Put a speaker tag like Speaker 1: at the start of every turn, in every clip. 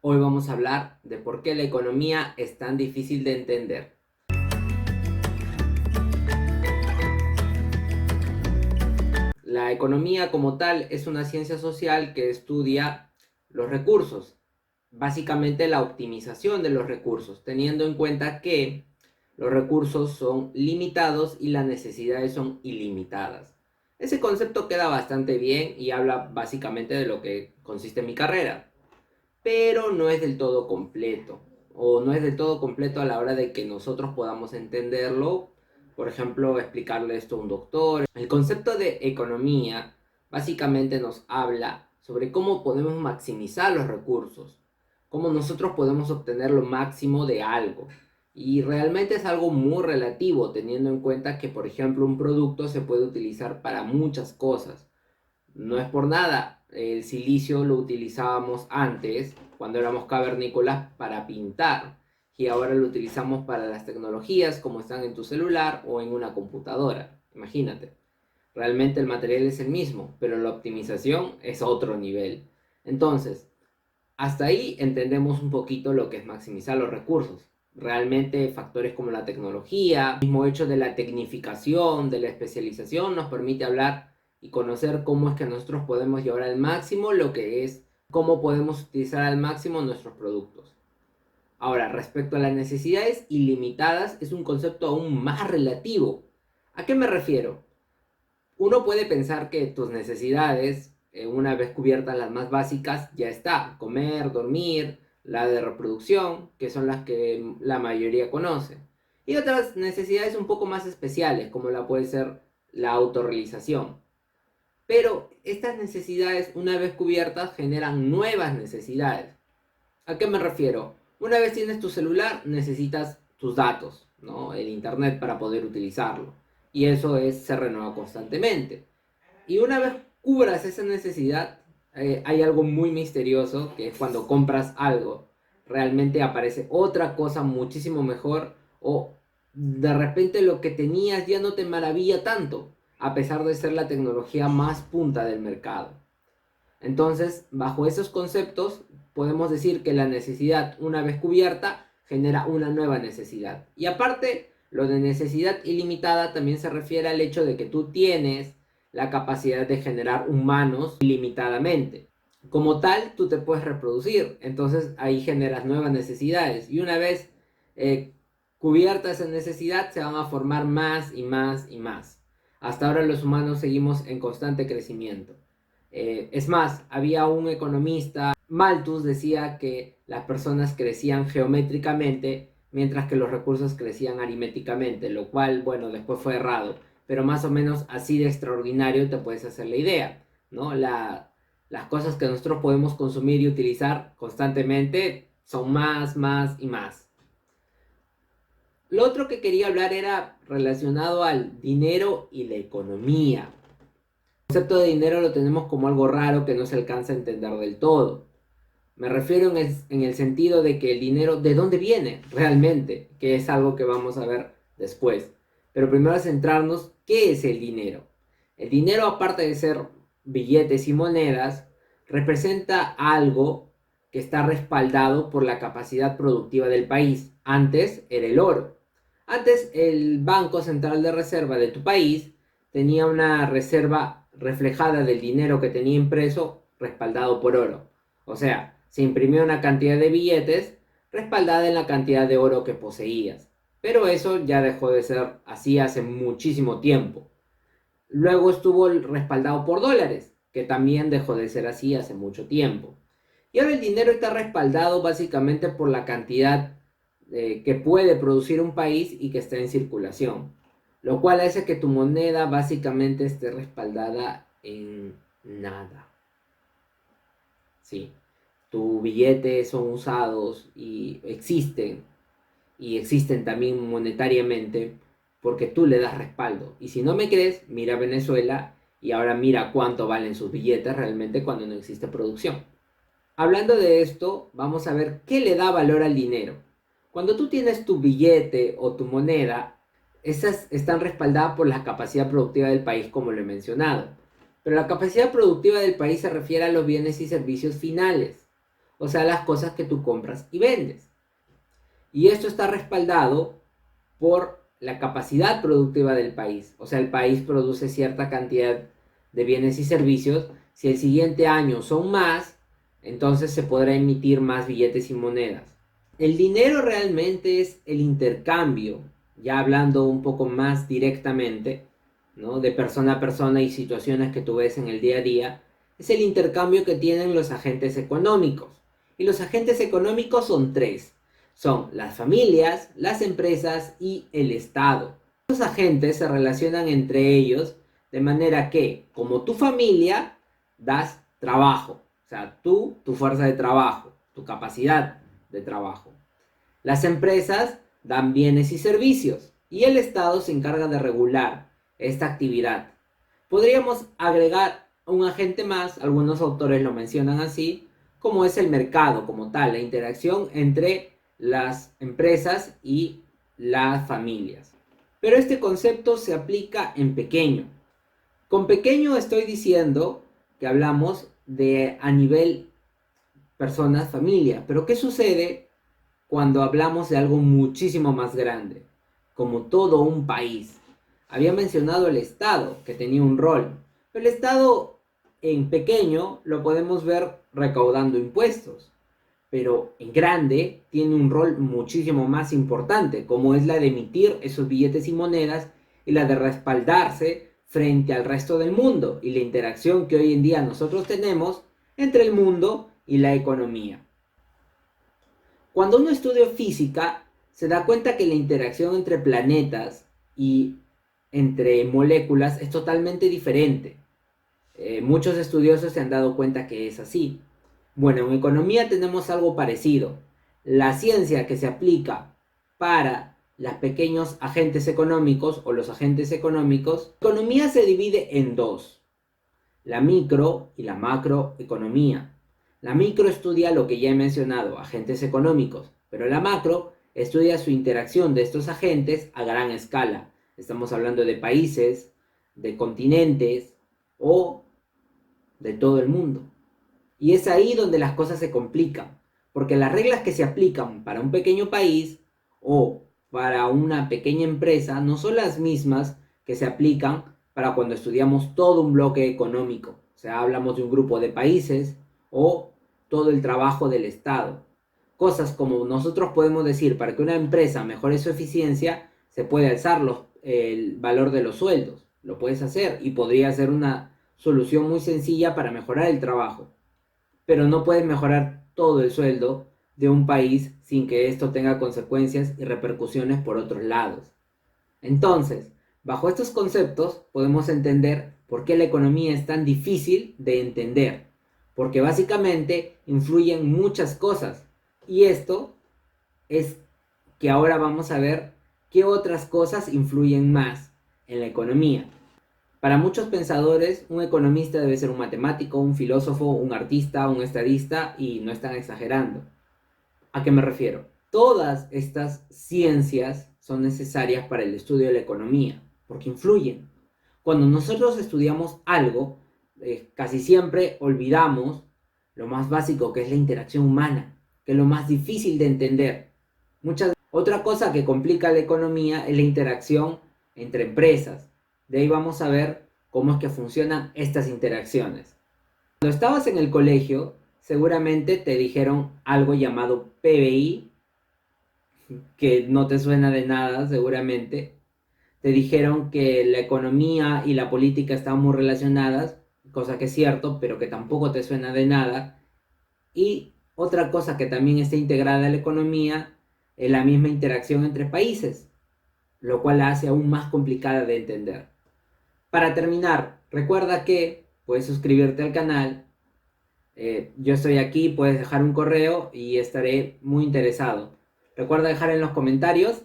Speaker 1: Hoy vamos a hablar de por qué la economía es tan difícil de entender. La economía como tal es una ciencia social que estudia los recursos, básicamente la optimización de los recursos, teniendo en cuenta que los recursos son limitados y las necesidades son ilimitadas. Ese concepto queda bastante bien y habla básicamente de lo que consiste mi carrera, pero no es del todo completo, o no es del todo completo a la hora de que nosotros podamos entenderlo. Por ejemplo, explicarle esto a un doctor. El concepto de economía básicamente nos habla sobre cómo podemos maximizar los recursos, cómo nosotros podemos obtener lo máximo de algo. Y realmente es algo muy relativo, teniendo en cuenta que, por ejemplo, un producto se puede utilizar para muchas cosas. No es por nada, el silicio lo utilizábamos antes, cuando éramos cavernícolas, para pintar. Y ahora lo utilizamos para las tecnologías, como están en tu celular o en una computadora. Imagínate. Realmente el material es el mismo, pero la optimización es otro nivel. Entonces, hasta ahí entendemos un poquito lo que es maximizar los recursos. Realmente factores como la tecnología, el mismo hecho de la tecnificación, de la especialización, nos permite hablar y conocer cómo es que nosotros podemos llevar al máximo lo que es, cómo podemos utilizar al máximo nuestros productos. Ahora, respecto a las necesidades ilimitadas, es un concepto aún más relativo. ¿A qué me refiero? Uno puede pensar que tus necesidades, una vez cubiertas las más básicas, ya está. Comer, dormir, la de reproducción, que son las que la mayoría conoce. Y otras necesidades un poco más especiales, como la puede ser la autorrealización. Pero estas necesidades, una vez cubiertas, generan nuevas necesidades. ¿A qué me refiero? Una vez tienes tu celular, necesitas tus datos, ¿no? El internet para poder utilizarlo. Y eso se renueva constantemente. Y una vez cubras esa necesidad, hay algo muy misterioso, que es cuando compras algo, realmente aparece otra cosa muchísimo mejor, o de repente lo que tenías ya no te maravilla tanto, a pesar de ser la tecnología más punta del mercado. Entonces, bajo esos conceptos, podemos decir que la necesidad, una vez cubierta, genera una nueva necesidad. Y aparte, lo de necesidad ilimitada también se refiere al hecho de que tú tienes la capacidad de generar humanos ilimitadamente. Como tal, tú te puedes reproducir, entonces ahí generas nuevas necesidades. Y una vez eh, cubierta esa necesidad, se van a formar más y más y más. Hasta ahora los humanos seguimos en constante crecimiento. Es más, había un economista, Malthus, decía que las personas crecían geométricamente mientras que los recursos crecían aritméticamente, lo cual, bueno, después fue errado, pero más o menos así de extraordinario te puedes hacer la idea, ¿no? Las cosas que nosotros podemos consumir y utilizar constantemente son más, más y más. Lo otro que quería hablar era relacionado al dinero y la economía. El concepto de dinero lo tenemos como algo raro que no se alcanza a entender del todo. Me refiero en el sentido de que el dinero, ¿de dónde viene realmente? Que es algo que vamos a ver después. Pero primero centrarnos, ¿qué es el dinero? El dinero, aparte de ser billetes y monedas, representa algo que está respaldado por la capacidad productiva del país. Antes era el oro. Antes el Banco Central de Reserva de tu país tenía una reserva reflejada del dinero que tenía impreso respaldado por oro. O sea, se imprimió una cantidad de billetes respaldada en la cantidad de oro que poseías. Pero eso ya dejó de ser así hace muchísimo tiempo. Luego estuvo respaldado por dólares, que también dejó de ser así hace mucho tiempo. Y ahora el dinero está respaldado básicamente por la cantidad que puede producir un país y que está en circulación. Lo cual hace que tu moneda básicamente esté respaldada en nada. Sí, tus billetes son usados y existen también monetariamente porque tú le das respaldo. Y si no me crees, mira Venezuela y ahora mira cuánto valen sus billetes realmente cuando no existe producción. Hablando de esto, vamos a ver qué le da valor al dinero. Cuando tú tienes tu billete o tu moneda, esas están respaldadas por la capacidad productiva del país, como lo he mencionado. Pero la capacidad productiva del país se refiere a los bienes y servicios finales. o sea, las cosas que tú compras y vendes. Y esto está respaldado por la capacidad productiva del país. O sea, el país produce cierta cantidad de bienes y servicios. Si el siguiente año son más, entonces se podrá emitir más billetes y monedas. El dinero realmente es el intercambio, ya hablando un poco más directamente, ¿no? De persona a persona y situaciones que tú ves en el día a día, es el intercambio que tienen los agentes económicos. Y los agentes económicos son tres. Son las familias, las empresas y el Estado. Los agentes se relacionan entre ellos de manera que, como tu familia, das trabajo. O sea, tu fuerza de trabajo, tu capacidad de trabajo. Las empresas dan bienes y servicios y el Estado se encarga de regular esta actividad. Podríamos agregar un agente más, algunos autores lo mencionan así, como es el mercado como tal, la interacción entre las empresas y las familias. Pero este concepto se aplica en pequeño. Con pequeño estoy diciendo que hablamos de a nivel personas, familia. Pero ¿qué sucede cuando hablamos de algo muchísimo más grande? Como todo un país. Había mencionado el Estado, que tenía un rol. Pero el Estado en pequeño lo podemos ver recaudando impuestos. Pero en grande tiene un rol muchísimo más importante, como es la de emitir esos billetes y monedas y la de respaldarse frente al resto del mundo y la interacción que hoy en día nosotros tenemos entre el mundo y la economía. Cuando uno estudia física, se da cuenta que la interacción entre planetas y entre moléculas es totalmente diferente. Muchos estudiosos se han dado cuenta que es así. Bueno, en economía tenemos algo parecido. La ciencia que se aplica para los pequeños agentes económicos o los agentes económicos, la economía se divide en dos: la micro y la macroeconomía. La micro estudia lo que ya he mencionado, agentes económicos, pero la macro estudia su interacción de estos agentes a gran escala. Estamos hablando de países, de continentes o de todo el mundo. Y es ahí donde las cosas se complican, porque las reglas que se aplican para un pequeño país o para una pequeña empresa no son las mismas que se aplican para cuando estudiamos todo un bloque económico. O sea, hablamos de un grupo de países o todo el trabajo del Estado. Cosas como nosotros podemos decir, para que una empresa mejore su eficiencia, se puede alzar el valor de los sueldos. Lo puedes hacer y podría ser una solución muy sencilla para mejorar el trabajo. Pero no puedes mejorar todo el sueldo de un país sin que esto tenga consecuencias y repercusiones por otros lados. Entonces, bajo estos conceptos podemos entender por qué la economía es tan difícil de entender, porque básicamente influyen muchas cosas. Y esto es que ahora vamos a ver qué otras cosas influyen más en la economía. Para muchos pensadores, un economista debe ser un matemático, un filósofo, un artista, un estadista, y no están exagerando. ¿A qué me refiero? Todas estas ciencias son necesarias para el estudio de la economía, porque influyen. Cuando nosotros estudiamos algo, casi siempre olvidamos lo más básico, que es la interacción humana, que es lo más difícil de entender. Otra cosa que complica la economía es la interacción entre empresas. De ahí vamos a ver cómo es que funcionan estas interacciones. Cuando estabas en el colegio, seguramente te dijeron algo llamado PBI, que no te suena de nada seguramente. Te dijeron que la economía y la política están muy relacionadas, cosa que es cierto, pero que tampoco te suena de nada. Y otra cosa que también está integrada en la economía es la misma interacción entre países, lo cual la hace aún más complicada de entender. Para terminar, recuerda que puedes suscribirte al canal. Yo estoy aquí, puedes dejar un correo y estaré muy interesado. Recuerda dejar en los comentarios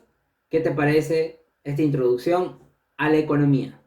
Speaker 1: qué te parece esta introducción a la economía.